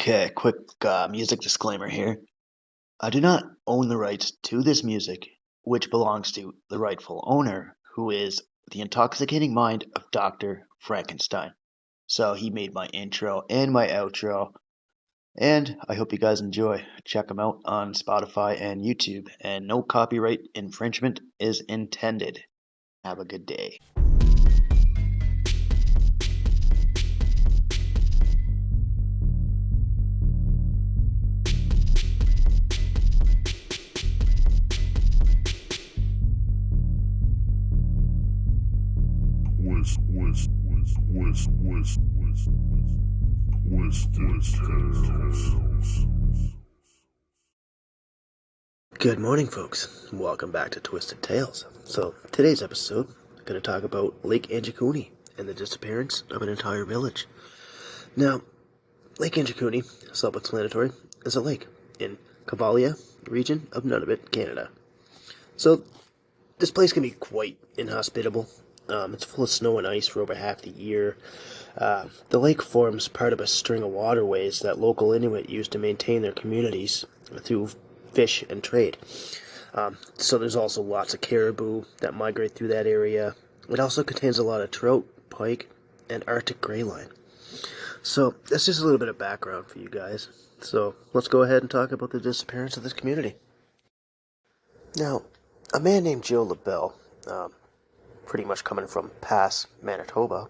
Okay, quick music disclaimer here. I do not own the rights to this music, which belongs to the rightful owner, who is the intoxicating mind of Dr. Frankenstein. So he made my intro and my outro, and I hope you guys enjoy. Check them out on Spotify and YouTube, and no copyright infringement is intended. Have a good day. Good morning, folks. Welcome back to Twisted Tales. So, today's episode, I'm going to talk about Lake Anjikuni and the disappearance of an entire village. Now, Lake Anjikuni, self-explanatory, is a lake in Cavalia region of Nunavut, Canada. So, this place can be quite inhospitable. It's full of snow and ice for over half the year. The lake forms part of a string of waterways that local Inuit use to maintain their communities through fish and trade. So there's also lots of caribou that migrate through that area. It also contains a lot of trout, pike, and Arctic greyline. So that's just a little bit of background for you guys. So let's go ahead and talk about the disappearance of this community. Now, a man named Joe LaBelle, pretty much coming from Pass, Manitoba,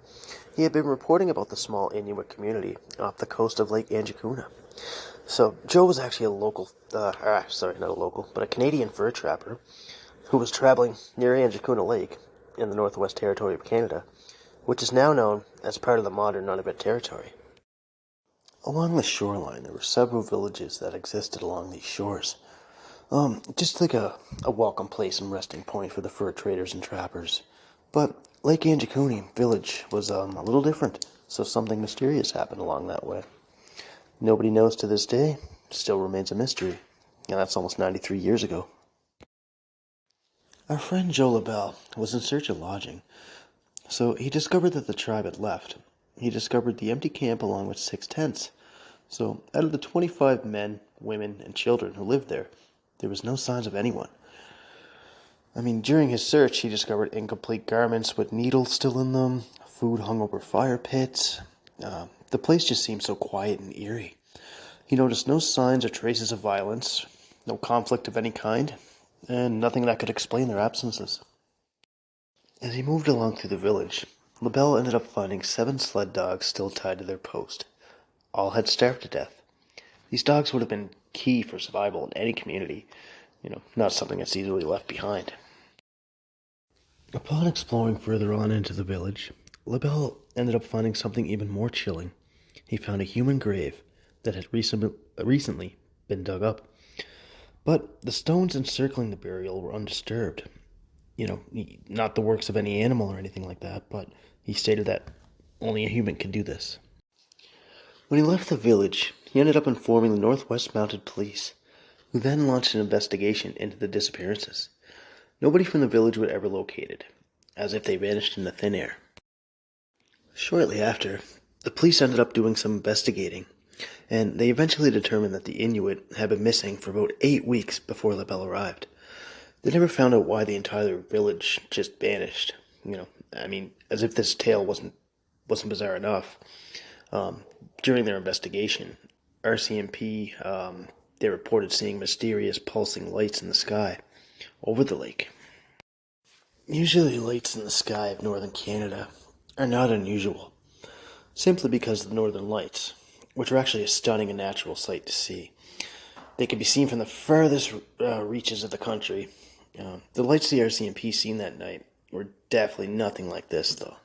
he had been reporting about the small Inuit community off the coast of Lake Anjikuna. So, Joe was actually a Canadian fur trapper who was traveling near Anjikuna Lake in the Northwest Territory of Canada, which is now known as part of the modern Nunavut Territory. Along the shoreline, there were several villages that existed along these shores. Just like a welcome place and resting point for the fur traders and trappers. But Lake Anjikuni village was a little different, so something mysterious happened along that way. Nobody knows to this day, still remains a mystery, and that's almost 93 years ago. Our friend Joe LaBelle was in search of lodging, so he discovered that the tribe had left. He discovered the empty camp along with 6 tents. So, out of the 25 men, women, and children who lived there, there was no signs of anyone. During his search, he discovered incomplete garments with needles still in them, food hung over fire pits. The place just seemed so quiet and eerie. He noticed no signs or traces of violence, no conflict of any kind, and nothing that could explain their absences. As he moved along through the village, LaBelle ended up finding 7 sled dogs still tied to their post. All had starved to death. These dogs would have been key for survival in any community, not something that's easily left behind. Upon exploring further on into the village, LaBelle ended up finding something even more chilling. He found a human grave that had recently been dug up. But the stones encircling the burial were undisturbed. Not the works of any animal or anything like that, but he stated that only a human could do this. When he left the village, he ended up informing the Northwest Mounted Police, who then launched an investigation into the disappearances. Nobody from the village was ever located, as if they vanished into thin air. Shortly after, the police ended up doing some investigating, and they eventually determined that the Inuit had been missing for about 8 weeks before LaBelle arrived. They never found out why the entire village just vanished. As if this tale wasn't bizarre enough. During their investigation, RCMP, they reported seeing mysterious pulsing lights in the sky over the lake. Usually lights in the sky of northern Canada are not unusual, simply because of the northern lights, which are actually a stunning and natural sight to see. They can be seen from the furthest reaches of the country. The lights the RCMP seen that night were definitely nothing like this, though.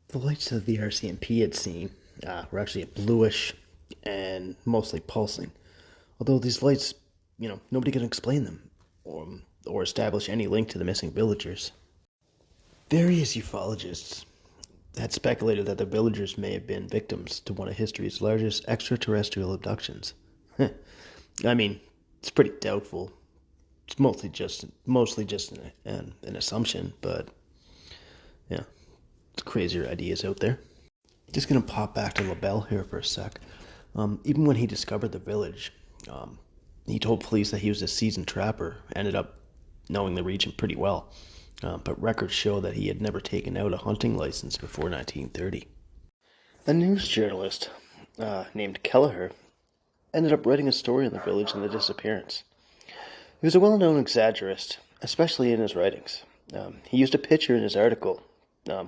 The lights that the RCMP had seen were actually bluish and mostly pulsing. Although these lights, nobody can explain them or establish any link to the missing villagers. Various ufologists had speculated that the villagers may have been victims to one of history's largest extraterrestrial abductions. It's pretty doubtful. It's mostly just an assumption, but yeah, it's crazier ideas out there. Just gonna pop back to LaBelle here for a sec. Even when he discovered the village, he told police that he was a seasoned trapper, ended up knowing the region pretty well. But records show that he had never taken out a hunting license before 1930. A news journalist named Kelleher ended up writing a story on the village and the disappearance. He was a well-known exaggerist, especially in his writings. He used a picture in his article,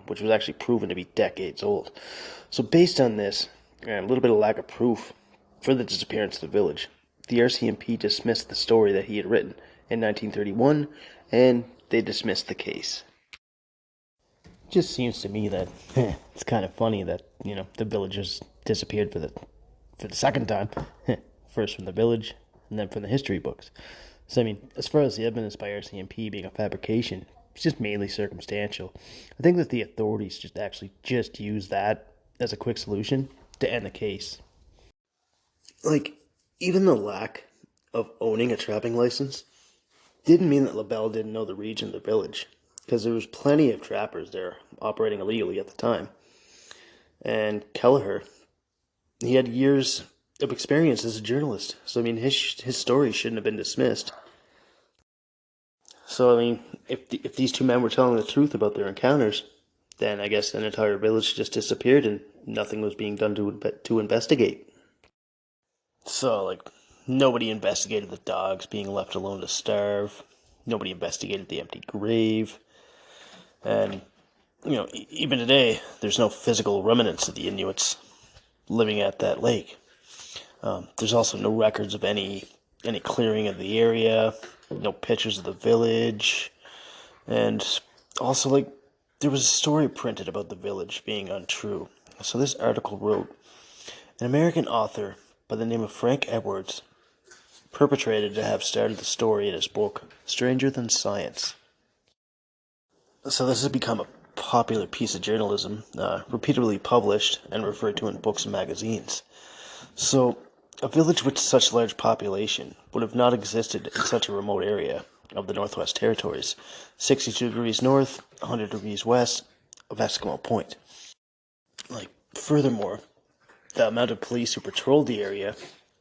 which was actually proven to be decades old. So based on this, and a little bit of lack of proof for the disappearance of the village, the RCMP dismissed the story that he had written in 1931, and they dismissed the case. It just seems to me that it's kind of funny that, the villagers disappeared for the second time. First from the village, and then from the history books. So, as far as the evidence by RCMP being a fabrication, it's just mainly circumstantial. I think that the authorities just use that as a quick solution to end the case. Even the lack of owning a trapping license didn't mean that LaBelle didn't know the region of the village, because there was plenty of trappers there operating illegally at the time. And Kelleher, he had years of experience as a journalist, so his story shouldn't have been dismissed. So if these two men were telling the truth about their encounters, then I guess an entire village just disappeared and nothing was being done to investigate. So nobody investigated the dogs being left alone to starve. Nobody investigated the empty grave. And, even today, there's no physical remnants of the Inuits living at that lake. There's also no records of any clearing of the area, no pictures of the village, and also, there was a story printed about the village being untrue. So this article wrote, an American author by the name of Frank Edwards perpetrated to have started the story in his book, Stranger Than Science. So this has become a popular piece of journalism, repeatedly published and referred to in books and magazines. So, a village with such large population would have not existed in such a remote area of the Northwest Territories, 62 degrees north, 100 degrees west of Eskimo Point. Furthermore, the amount of police who patrolled the area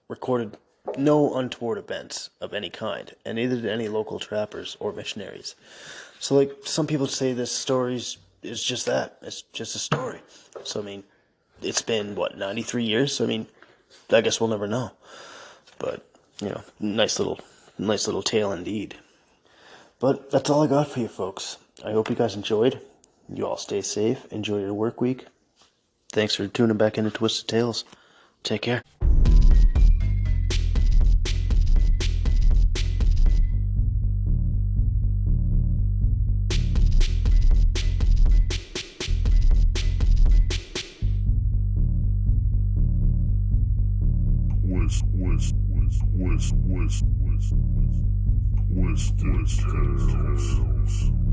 recorded no untoward events of any kind, and neither did any local trappers or missionaries. So, some people say this story is just that. It's just a story. So, it's been, 93 years? So, I guess we'll never know. But, nice little tale indeed. But that's all I got for you folks. I hope you guys enjoyed. You all stay safe. Enjoy your work week. Thanks for tuning back into Twisted Tales. Take care. Twisted Tales.